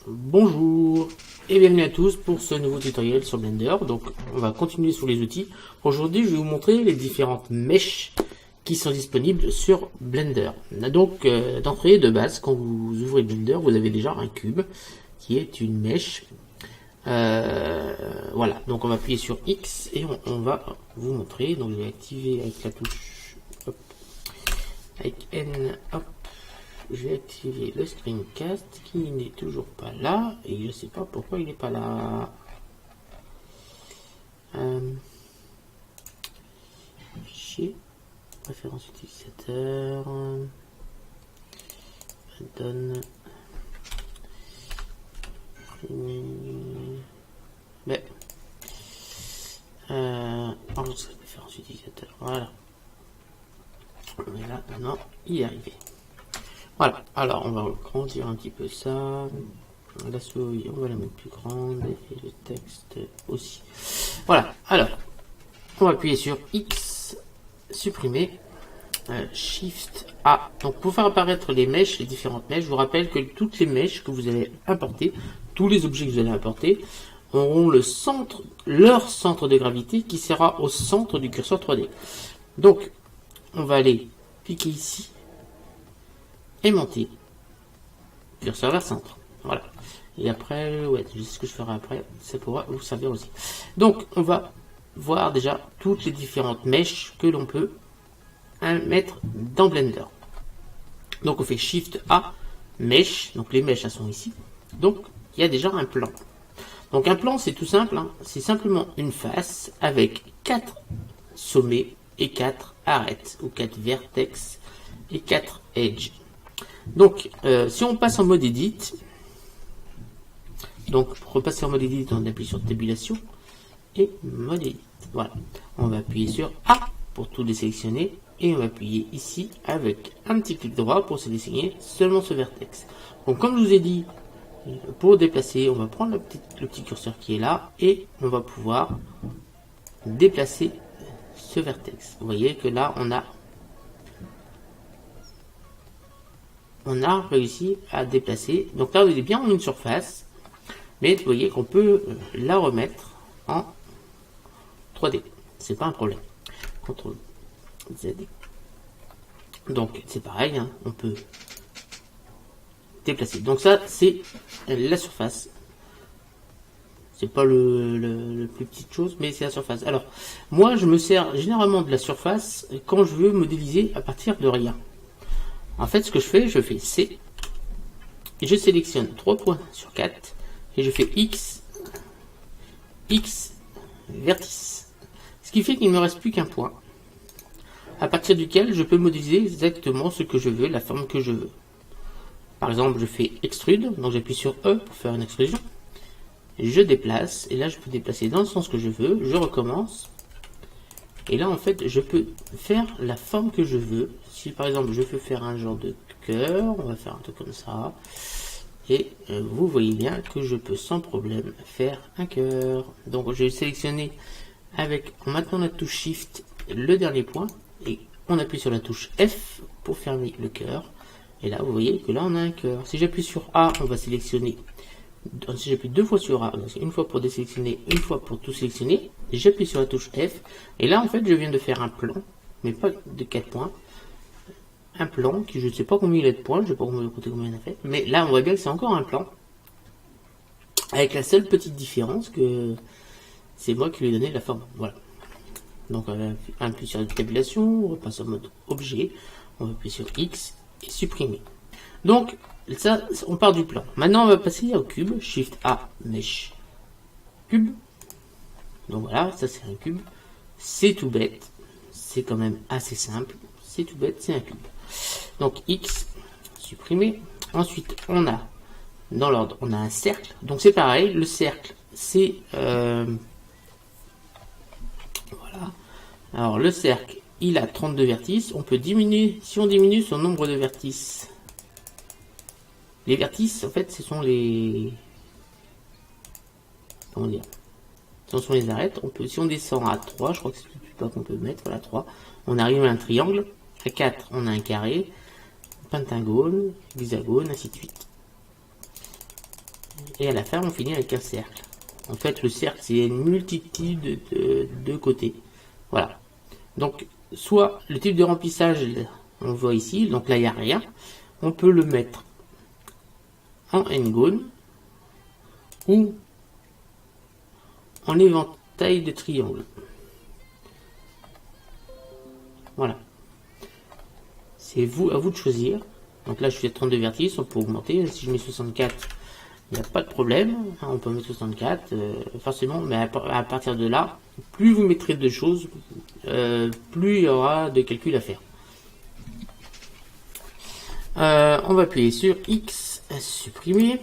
Bonjour et bienvenue à tous pour ce nouveau tutoriel sur Blender. Donc on va continuer sur les outils. Aujourd'hui je vais vous montrer les différentes mèches qui sont disponibles sur Blender. Donc d'entrée de base, quand vous ouvrez Blender, vous avez déjà un cube qui est une mèche. Voilà, donc on va appuyer sur X et on va vous montrer. Donc je vais activer avec la touche hop, avec N, hop. Je vais activer le screencast qui n'est toujours pas là et je ne sais pas pourquoi il n'est pas là. Fichier, préférence utilisateur, donne. Mais enregistrer préférence utilisateur. Voilà. Mais là, maintenant, il est arrivé. Voilà, alors on va grandir un petit peu ça. La souris, on va la mettre plus grande et le texte aussi. Voilà, alors on va appuyer sur X, supprimer, Shift A. Donc pour faire apparaître les mèches, les différentes mèches, je vous rappelle que toutes les mèches que vous allez importer, tous les objets que vous allez importer, auront le centre, leur centre de gravité qui sera au centre du curseur 3D. Donc on va aller cliquer ici et monter curseur vers centre. Voilà. Et après, ouais, je sais ce que je ferai après, ça pourra vous servir aussi. Donc, on va voir déjà toutes les différentes mèches que l'on peut mettre dans Blender. Donc, on fait Shift A, mèche. Donc, les mèches, elles sont ici. Donc, il y a déjà un plan. Donc, un plan, c'est tout simple. Hein. C'est simplement une face avec 4 sommets et 4 arêtes, ou 4 vertex et 4 edges. Donc, si on passe en mode Edit, donc pour repasser en mode Edit, on appuie sur Tabulation et mode Edit. Voilà, on va appuyer sur A pour tout désélectionner et on va appuyer ici avec un petit clic droit pour sélectionner seulement ce vertex. Donc, comme je vous ai dit, pour déplacer, on va prendre le petit curseur qui est là et on va pouvoir déplacer ce vertex. Vous voyez que là, on a réussi à déplacer. Donc là, on est bien en une surface, mais vous voyez qu'on peut la remettre en 3D. C'est pas un problème. CTRL Z. Donc c'est pareil, hein, on peut déplacer. Donc ça, c'est la surface. C'est pas le plus petite chose, mais c'est la surface. Alors, moi, je me sers généralement de la surface quand je veux modéliser à partir de rien. En fait, ce que je fais C, et je sélectionne 3 points sur 4, et je fais X, vertice. Ce qui fait qu'il ne me reste plus qu'un point, à partir duquel je peux modéliser exactement ce que je veux, la forme que je veux. Par exemple, je fais Extrude, donc j'appuie sur E pour faire une extrusion, je déplace, et là je peux déplacer dans le sens que je veux, je recommence, et là en fait je peux faire la forme que je veux. Si par exemple je veux faire un genre de cœur, on va faire un truc comme ça, et vous voyez bien que je peux sans problème faire un cœur. Donc je vais sélectionner en maintenant la touche Shift le dernier point, et on appuie sur la touche F pour fermer le cœur, et là vous voyez que là on a un cœur. Si j'appuie sur A, on va sélectionner. Si j'appuie 2 fois sur A, une fois pour désélectionner, une fois pour tout sélectionner, j'appuie sur la touche F, et là en fait je viens de faire un plan, mais pas de 4 points, un plan qui je ne sais pas combien il a de points, je ne sais pas compter combien il a fait, mais là on voit bien que c'est encore un plan, avec la seule petite différence que c'est moi qui lui ai donné la forme. Voilà. Donc on va appuyer sur la tabulation, on repasse en mode objet, on va appuyer sur X et supprimer. Donc ça, on part du plan. Maintenant on va passer au cube, Shift A, mèche, cube. Donc voilà, ça c'est un cube. C'est tout bête, c'est quand même assez simple. C'est tout bête, c'est un cube. Donc X, supprimer. Ensuite, on a, dans l'ordre, on a un cercle. Donc c'est pareil, le cercle, c'est... voilà. Alors le cercle, il a 32 vertices. On peut diminuer, si on diminue son nombre de vertices. Les vertices, en fait, ce sont les... Comment dire? Ce sont les arêtes. On peut, si on descend à 3, je crois que c'est le plus bas qu'on peut mettre, voilà 3. On arrive à un triangle. À 4, on a un carré, pentagone, hexagone, ainsi de suite. Et à la fin, on finit avec un cercle. En fait, le cercle, c'est une multitude de côtés. Voilà. Donc, soit le type de remplissage, on voit ici, donc là, il n'y a rien. On peut le mettre en n-gone ou en éventail de triangle. Voilà. C'est à vous de choisir. Donc là, je suis à 32 vertices, on peut augmenter. Si je mets 64, il n'y a pas de problème. On peut mettre 64, forcément, mais à partir de là, plus vous mettrez de choses, plus il y aura de calculs à faire. On va appuyer sur X, supprimer.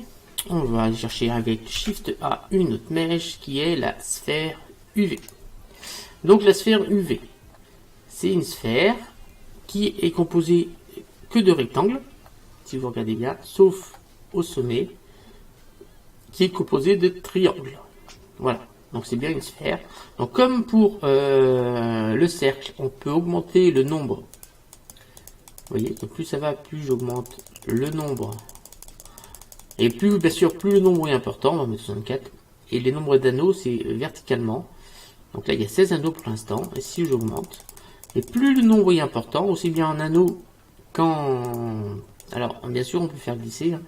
On va aller chercher avec Shift A une autre mèche qui est la sphère UV. Donc la sphère UV, c'est une sphère qui est composée que de rectangles, si vous regardez bien, sauf au sommet, qui est composé de triangles. Voilà, donc c'est bien une sphère. Donc comme pour le cercle, on peut augmenter le nombre. Vous voyez, donc plus ça va, plus j'augmente le nombre. Et plus, bien sûr, plus le nombre est important, on va mettre 64. Et les nombres d'anneaux, c'est verticalement. Donc là, il y a 16 anneaux pour l'instant. Et si j'augmente, et plus le nombre est important, aussi bien en anneaux qu'en... Alors, bien sûr, on peut faire glisser. Vous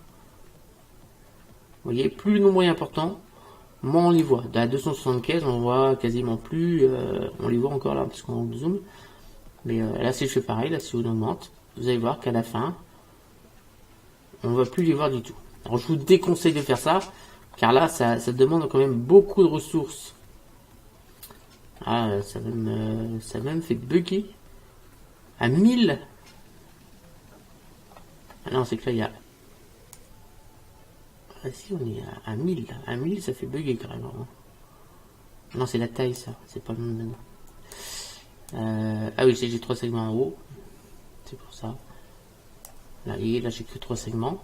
voyez, plus le nombre est important, moins on les voit. À 275, on voit quasiment plus. On les voit encore là, parce qu'on zoome. Mais là, si je fais pareil, là, si on augmente, vous allez voir qu'à la fin, on ne va plus les voir du tout. Alors je vous déconseille de faire ça, car là ça demande quand même beaucoup de ressources. Ah, ça même fait bugger à 1000. Ah non, c'est que là il y a... Ah si, on est à 1000. À 1000 ça fait bugger carrément. Non, c'est la taille ça, c'est pas le même. Ah oui, j'ai 3 segments en haut. C'est pour ça. Là, et là j'ai que 3 segments.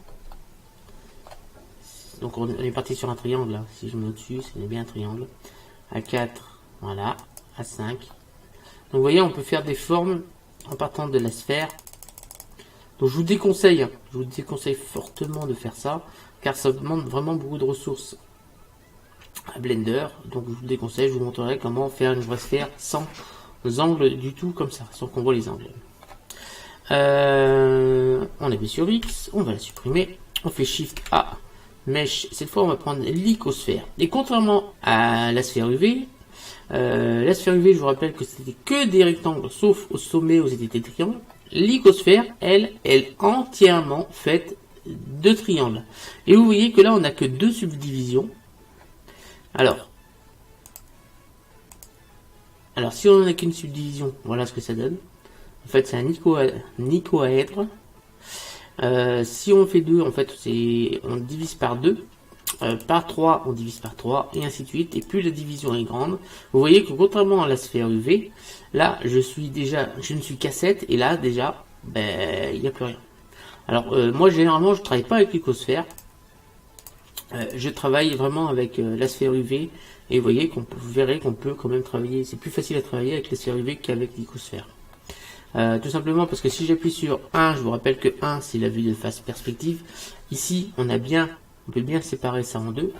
Donc on est parti sur un triangle là. Si je mets au-dessus, c'est bien un triangle. À 4, voilà. À 5. Donc vous voyez, on peut faire des formes en partant de la sphère. Donc je vous déconseille fortement de faire ça, car ça demande vraiment beaucoup de ressources à Blender. Donc je vous déconseille, je vous montrerai comment faire une vraie sphère sans angles du tout, comme ça, sans qu'on voit les angles. On appuie sur X, on va la supprimer, on fait Shift A. Mèche, cette fois on va prendre l'icosphère. Et contrairement à la sphère UV, je vous rappelle que c'était que des rectangles, sauf au sommet où c'était des triangles. L'icosphère, elle, est entièrement faite de triangles. Et vous voyez que là on n'a que 2 subdivisions. Alors si on n'a qu'une subdivision, voilà ce que ça donne. En fait c'est un icoèdre. Si on fait 2, en fait, on divise par 2. Par 3, on divise par 3, et ainsi de suite. Et plus la division est grande, vous voyez que contrairement à la sphère UV, là, je ne suis qu'à 7, et là, déjà, il n'y a plus rien. Alors, moi, généralement, je ne travaille pas avec l'icosphère. Je travaille vraiment avec la sphère UV, et vous voyez vous verrez qu'on peut quand même travailler. C'est plus facile à travailler avec la sphère UV qu'avec l'icosphère. Tout simplement parce que si j'appuie sur 1, je vous rappelle que 1 c'est la vue de face perspective. Ici on peut bien séparer ça en deux.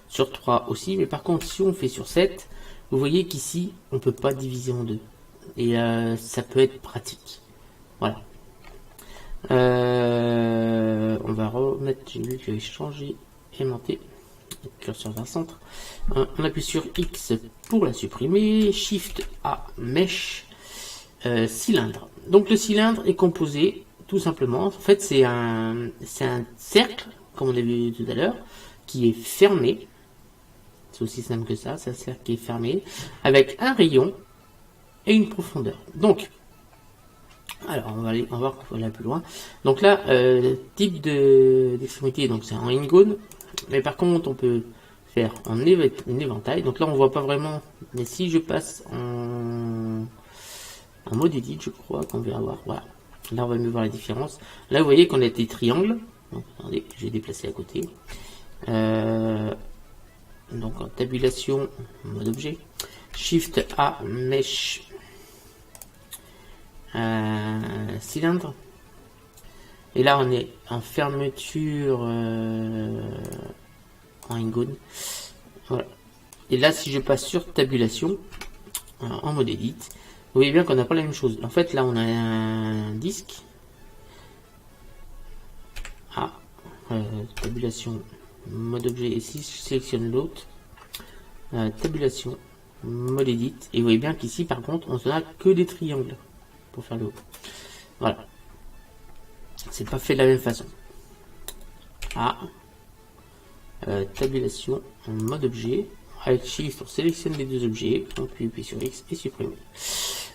Sur 3 aussi, mais par contre si on fait sur 7, vous voyez qu'ici on peut pas diviser en deux. Et ça peut être pratique. Voilà. On va remettre, j'ai vu que j'avais changé, aimanté. Curseur vers le centre. On appuie sur X pour la supprimer. Shift A, mèche. Cylindre. Donc le cylindre est composé tout simplement, en fait c'est un cercle, comme on a vu tout à l'heure, qui est fermé. C'est aussi simple que ça, c'est un cercle qui est fermé, avec un rayon et une profondeur. Donc, alors on va voir qu'on va aller plus loin. Donc là, type d'extrémité, donc c'est en n-gone, mais par contre on peut faire en éventail. Donc là on voit pas vraiment, mais si je passe en mode edit, je crois qu'on va avoir, voilà. Là on va mieux voir la différence. Là vous voyez qu'on a des triangles. Donc attendez, je vais déplacer à côté. Donc en tabulation, mode objet, Shift A, mèche, cylindre. Et là on est en fermeture hexagone. Voilà. Et là, si je passe sur tabulation, en mode edit, vous voyez bien qu'on n'a pas la même chose. En fait, là, on a un disque. Ah, tabulation, mode objet. Et si je sélectionne l'autre, tabulation, mode edit. Et vous voyez bien qu'ici, par contre, on n'a que des triangles pour faire le haut. Voilà. C'est pas fait de la même façon. Ah, tabulation, mode objet. Avec Shift, on sélectionne les deux objets, on appuie sur X et supprimer.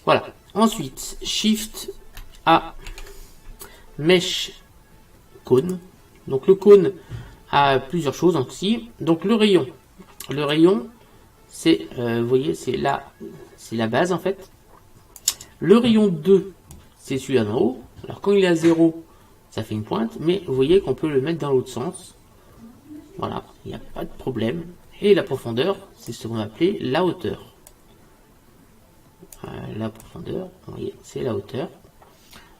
Voilà. Ensuite, Shift A, Mesh cône. Donc le cône a plusieurs choses aussi. Donc le rayon, c'est, vous voyez, c'est la base en fait. Le rayon 2, c'est celui d'en haut. Alors quand il est à 0, ça fait une pointe, mais vous voyez qu'on peut le mettre dans l'autre sens. Voilà, il n'y a pas de problème. Et la profondeur, c'est ce qu'on va appeler la hauteur. La profondeur, vous voyez, c'est la hauteur.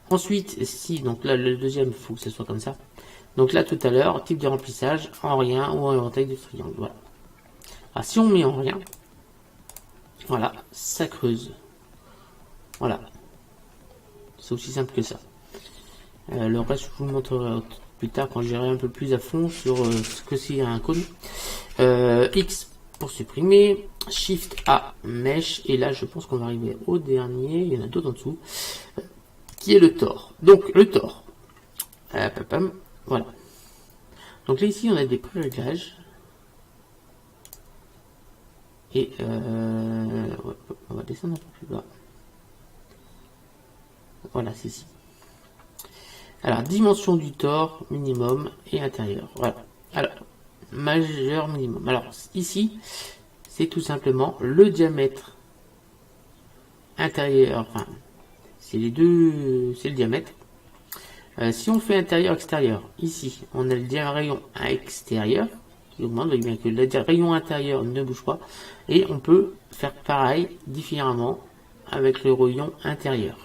Ensuite, si, donc là, le deuxième, il faut que ce soit comme ça. Donc là, tout à l'heure, type de remplissage, en rien ou en taille de triangle. Voilà. Alors, si on met en rien, voilà, ça creuse. Voilà. C'est aussi simple que ça. Le reste, je vous le montrerai plus tard quand j'irai un peu plus à fond sur ce que c'est un cône. X pour supprimer, Shift A, Mesh, et là je pense qu'on va arriver au dernier, il y en a d'autres en dessous, qui est le tore. Donc le tore, voilà. Donc là ici on a des pré-réglages, et on va descendre un peu plus bas. Voilà, c'est ici. Alors dimension du tore, minimum et intérieur. Voilà. Alors majeur, minimum. Alors ici, c'est tout simplement le diamètre intérieur, enfin, c'est les deux, c'est le diamètre. Si on fait intérieur, extérieur, ici, on a le rayon extérieur qui augmente, vous voyez bien que le rayon intérieur ne bouge pas, et on peut faire pareil différemment avec le rayon intérieur.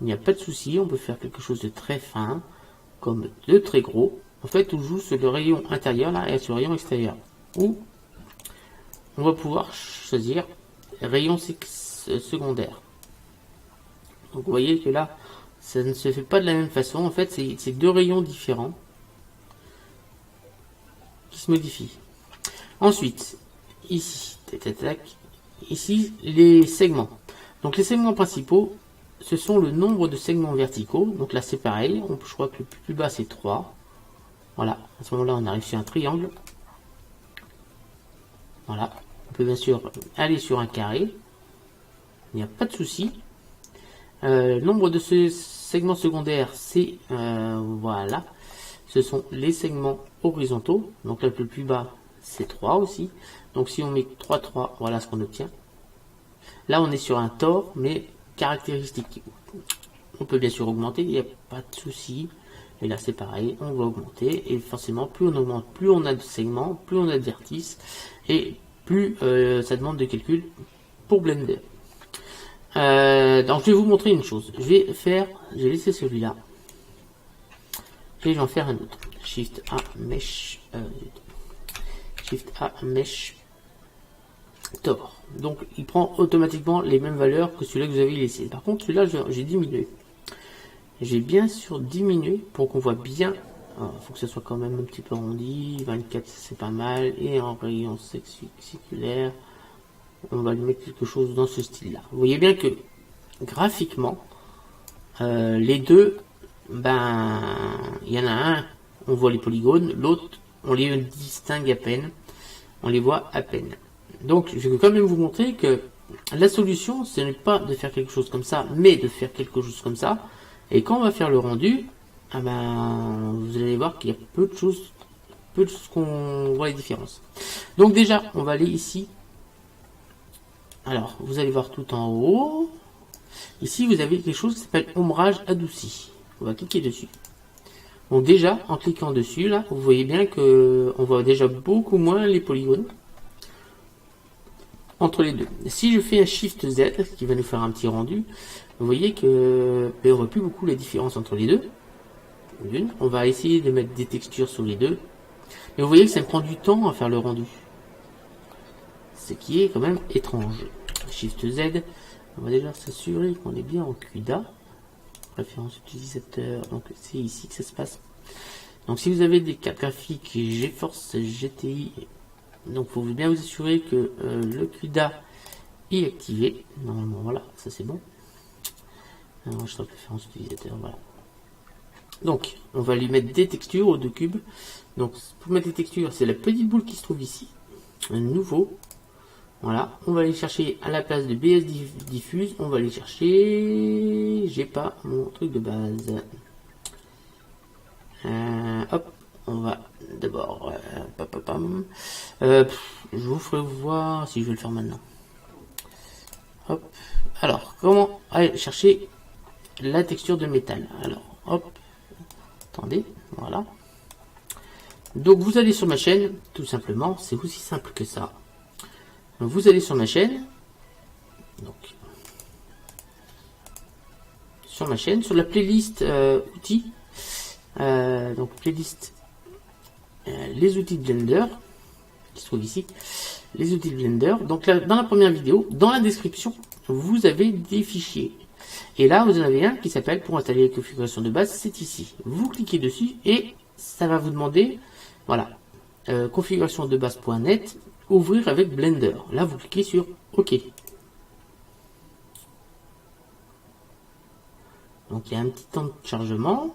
Il n'y a pas de souci, on peut faire quelque chose de très fin, comme de très gros. En fait, on joue sur le rayon intérieur là et sur le rayon extérieur. Ou on va pouvoir choisir rayon secondaire. Donc vous voyez que là, ça ne se fait pas de la même façon. En fait, c'est deux rayons différents qui se modifient. Ensuite, ici, ici les segments. Donc les segments principaux, ce sont le nombre de segments verticaux. Donc là, c'est pareil. Je crois que le plus bas c'est 3. Voilà, à ce moment-là, on arrive sur un triangle. Voilà, on peut bien sûr aller sur un carré. Il n'y a pas de souci. Nombre de ce segments secondaires, c'est voilà, ce sont les segments horizontaux. Donc là, le plus bas, c'est 3 aussi. Donc si on met 3, 3, voilà ce qu'on obtient. Là, on est sur un tore, mais caractéristique. On peut bien sûr augmenter, il n'y a pas de souci. Et là c'est pareil, on va augmenter, et forcément plus on augmente, plus on a de segments, plus on a de vertices, et plus ça demande de calcul pour Blender. Donc je vais vous montrer une chose. Je vais laisser celui-là, et je vais en faire un autre. Shift A Mesh, Shift A Mesh Tore. Donc il prend automatiquement les mêmes valeurs que celui-là que vous avez laissé. Par contre celui-là j'ai diminué. J'ai bien sûr diminué pour qu'on voit bien. Il faut que ce soit quand même un petit peu arrondi. 24 c'est pas mal. Et en rayon séculaire, on va lui mettre quelque chose dans ce style là. Vous voyez bien que graphiquement, les deux, ben il y en a un, on voit les polygones, l'autre on les distingue à peine, on les voit à peine. Donc je vais quand même vous montrer que la solution, ce n'est pas de faire quelque chose comme ça, mais de faire quelque chose comme ça. Et quand on va faire le rendu, ah ben, vous allez voir qu'il y a peu de choses qu'on voit les différences. Donc déjà, on va aller ici. Alors, vous allez voir tout en haut. Ici, vous avez quelque chose qui s'appelle ombrage adouci. On va cliquer dessus. Donc déjà, en cliquant dessus, là, vous voyez bien que on voit déjà beaucoup moins les polygones entre les deux. Si je fais un Shift Z, qui va nous faire un petit rendu, vous voyez que on voit plus beaucoup la différence entre les deux. On va essayer de mettre des textures sur les deux. Mais vous voyez que ça me prend du temps à faire le rendu. Ce qui est quand même étrange. Shift Z, on va déjà s'assurer qu'on est bien en CUDA. Référence utilisateur, donc c'est ici que ça se passe. Donc si vous avez des cartes graphiques GeForce GTI, donc il faut bien vous assurer que le CUDA est activé. Normalement, voilà, ça c'est bon. Alors, je serai préférence utilisateur, voilà. Donc, on va lui mettre des textures aux deux cubes. Donc, pour mettre des textures, c'est la petite boule qui se trouve ici. Un nouveau. Voilà. On va aller chercher à la place de BS diffuse. On va aller chercher. J'ai pas mon truc de base. Hop. On va d'abord. Je vous ferai voir si je vais le faire maintenant. Hop. Alors, comment aller chercher la texture de métal? Alors, hop. Attendez, voilà. Donc vous allez sur ma chaîne, tout simplement, c'est aussi simple que ça. Donc, vous allez sur ma chaîne, donc sur ma chaîne, sur la playlist outils, donc playlist les outils de Blender, qui se trouve ici, les outils de Blender. Donc là, dans la première vidéo, dans la description, vous avez des fichiers. Et là, vous en avez un qui s'appelle pour installer la configuration de base, c'est ici. Vous cliquez dessus et ça va vous demander, voilà, configuration de base.net, ouvrir avec Blender. Là, vous cliquez sur OK. Donc, il y a un petit temps de chargement.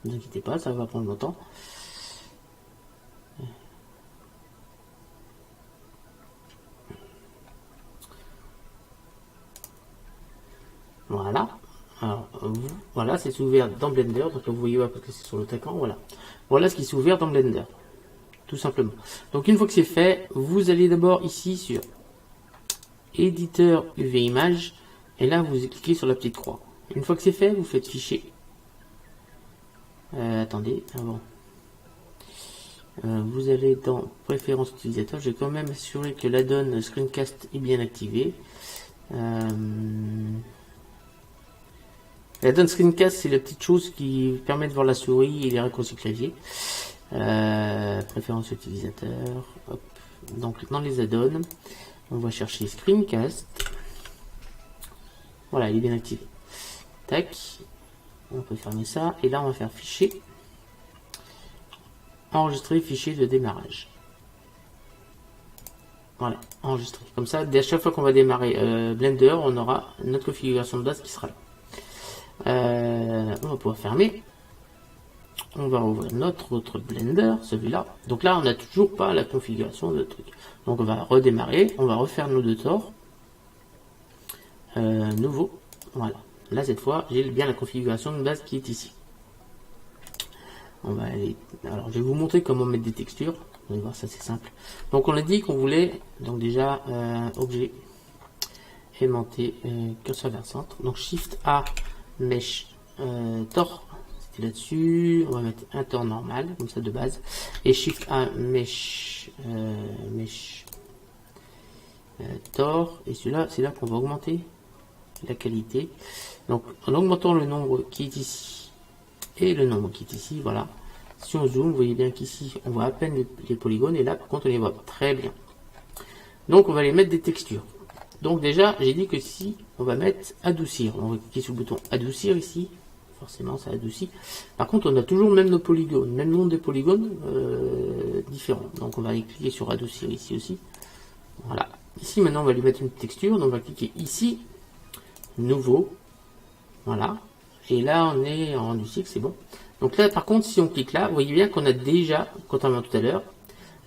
Ne vous inquiétez pas, ça va prendre longtemps. Voilà. Alors, voilà, c'est ouvert dans Blender. Donc, vous voyez, parce que c'est sur l'autre écran. Voilà. Voilà ce qui s'est ouvert dans Blender. Tout simplement. Donc, une fois que c'est fait, vous allez d'abord ici sur éditeur UV image. Et là, vous cliquez sur la petite croix. Une fois que c'est fait, vous faites fichier. Attendez, avant. Vous allez dans préférences utilisateur. Je vais quand même assurer que l'add-on screencast est bien activé. L'add-on screencast, c'est la petite chose qui permet de voir la souris et les raccourcis clavier. Préférences utilisateur. Hop. Donc dans les add-ons, on va chercher screencast. Voilà, il est bien activé. Tac. On peut fermer ça. Et là, on va faire fichier. Enregistrer fichier de démarrage. Voilà, enregistrer. Comme ça, dès à chaque fois qu'on va démarrer Blender, on aura notre configuration de base qui sera là. On va pouvoir fermer. On va ouvrir notre autre Blender, celui-là. Donc là, on n'a toujours pas la configuration de truc. Donc on va redémarrer. On va refaire nos deux tors. Nouveau. Voilà. Là, cette fois, j'ai bien la configuration de base qui est ici. On va aller. Alors, je vais vous montrer comment mettre des textures. Vous allez voir, ça c'est simple. Donc, on a dit qu'on voulait, donc déjà, objet, aimanté, curseur vers le centre. Donc, Shift A, Mesh, tort. C'était là-dessus. On va mettre un tort normal, comme ça de base. Et Shift A, Mesh, Mesh, tort. Et celui-là, c'est là qu'on va augmenter la qualité. Donc en augmentant le nombre qui est ici et le nombre qui est ici, voilà. Si on zoome, vous voyez bien qu'ici on voit à peine les polygones et là par contre on les voit très bien. Donc on va les mettre des textures. Donc déjà j'ai dit que si on va mettre adoucir, on va cliquer sur le bouton adoucir ici, forcément ça adoucit. Par contre on a toujours même nos polygones, même nombre de polygones différents. Donc on va aller cliquer sur adoucir ici aussi. Voilà. Ici maintenant on va lui mettre une texture, donc on va cliquer ici. Nouveau, voilà, et là on est en rendu cycle, c'est bon. Donc là par contre si on clique là, vous voyez bien qu'on a déjà, contrairement à tout à l'heure,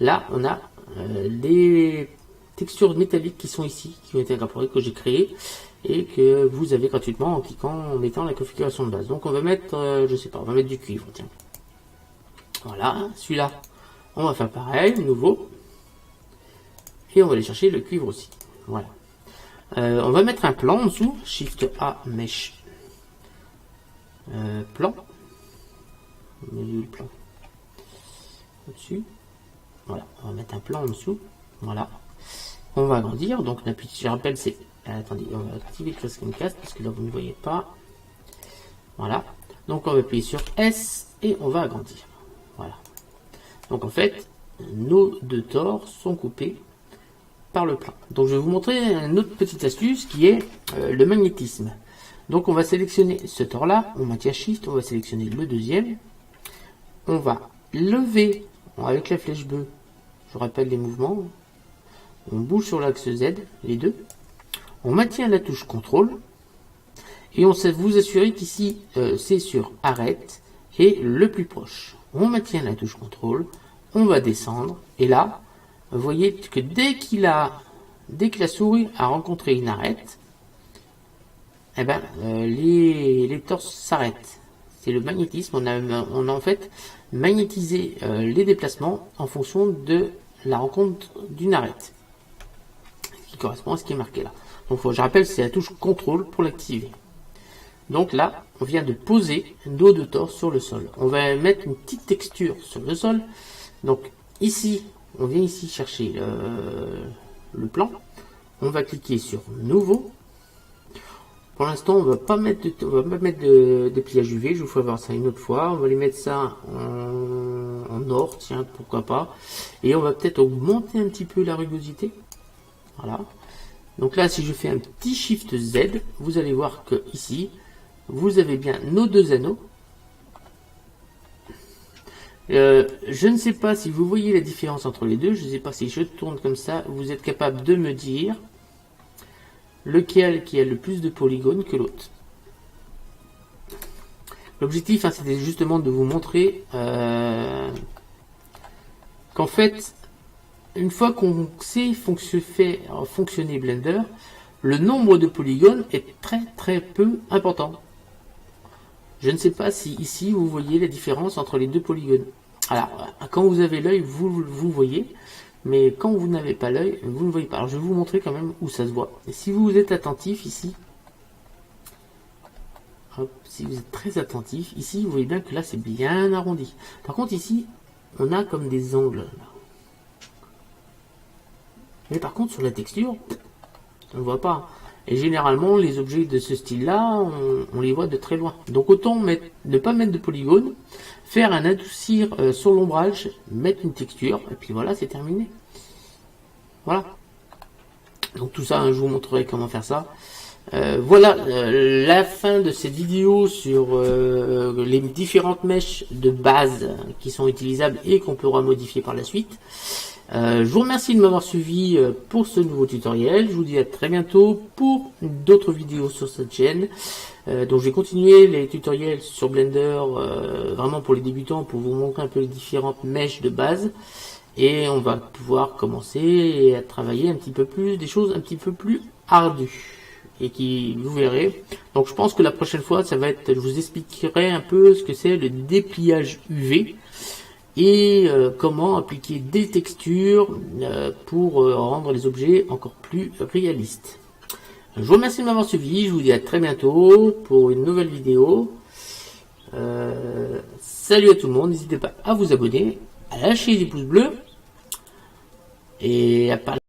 là on a les textures métalliques qui sont ici, qui ont été incorporées, que j'ai créées et que vous avez gratuitement en cliquant, en mettant la configuration de base. Donc on va mettre, je sais pas, on va mettre du cuivre, tiens. Voilà, celui-là on va faire pareil, nouveau, et on va aller chercher le cuivre aussi, voilà. On va mettre un plan en dessous, Shift A, Mesh, plan, on met le plan, au-dessus, voilà, on va mettre un plan en dessous, voilà, on va agrandir, donc on appuie, je rappelle, c'est, attendez, on va activer le screencast, parce que là vous ne voyez pas, voilà, donc on va appuyer sur S, et on va agrandir, voilà, Donc en fait, nos deux tors sont coupés par le plan. Donc je vais vous montrer une autre petite astuce qui est le magnétisme. Donc on va sélectionner ce tort là, on maintient Shift, on va sélectionner le deuxième, on va lever avec la flèche bleue, je rappelle les mouvements, on bouge sur l'axe Z, les deux, on maintient la touche CTRL, et on sait vous assurer qu'ici c'est sur arrête et le plus proche. On maintient la touche CTRL, on va descendre, et là, vous voyez que dès que la souris a rencontré une arête, eh ben, les torses s'arrêtent. C'est le magnétisme, on a en fait magnétisé les déplacements en fonction de la rencontre d'une arête, qui correspond à ce qui est marqué là. Donc je rappelle, c'est la touche CTRL pour l'activer. Donc là, on vient de poser nos deux torses sur le sol. On va mettre une petite texture sur le sol. Donc ici, on vient ici chercher le plan. On va cliquer sur Nouveau. Pour l'instant, on va pas mettre de pliage UV. Je vous ferai voir ça une autre fois. On va les mettre ça en or, tiens, pourquoi pas. Et on va peut-être augmenter un petit peu la rugosité. Voilà. Donc là, si je fais un petit Shift Z, vous allez voir que ici, vous avez bien nos deux anneaux. Je ne sais pas si vous voyez la différence entre les deux. Je ne sais pas si je tourne comme ça, vous êtes capable de me dire lequel qui a le plus de polygones que l'autre. L'objectif, c'était justement de vous montrer qu'en fait, une fois qu'on sait faire fonctionner Blender, le nombre de polygones est très peu important. Je ne sais pas si ici vous voyez la différence entre les deux polygones. Alors, quand vous avez l'œil, vous voyez, mais quand vous n'avez pas l'œil, vous ne voyez pas. Alors, je vais vous montrer quand même où ça se voit. Et si vous êtes attentif ici, hop, si vous êtes très attentif, ici, vous voyez bien que là, c'est bien arrondi. Par contre, ici, on a comme des angles. Là. Mais par contre, sur la texture, on ne voit pas. Et généralement, les objets de ce style-là, on les voit de très loin. Donc autant ne pas mettre de polygone, faire un adoucir sur l'ombrage, mettre une texture, et puis voilà, c'est terminé. Voilà. Donc tout ça, je vous montrerai comment faire ça. Voilà la fin de cette vidéo sur les différentes mèches de base qui sont utilisables et qu'on pourra modifier par la suite. Je vous remercie de m'avoir suivi pour ce nouveau tutoriel. Je vous dis à très bientôt pour d'autres vidéos sur cette chaîne. Donc je vais continuer les tutoriels sur Blender vraiment pour les débutants, pour vous montrer un peu les différentes mèches de base. Et on va pouvoir commencer à travailler un petit peu plus, des choses un petit peu plus ardues. Et qui, vous verrez. Donc je pense que la prochaine fois, ça va être, je vous expliquerai un peu ce que c'est le dépliage UV. Et comment appliquer des textures pour rendre les objets encore plus réalistes. Je vous remercie de m'avoir suivi, je vous dis à très bientôt pour une nouvelle vidéo. Salut à tout le monde, n'hésitez pas à vous abonner, à lâcher des pouces bleus et à parler.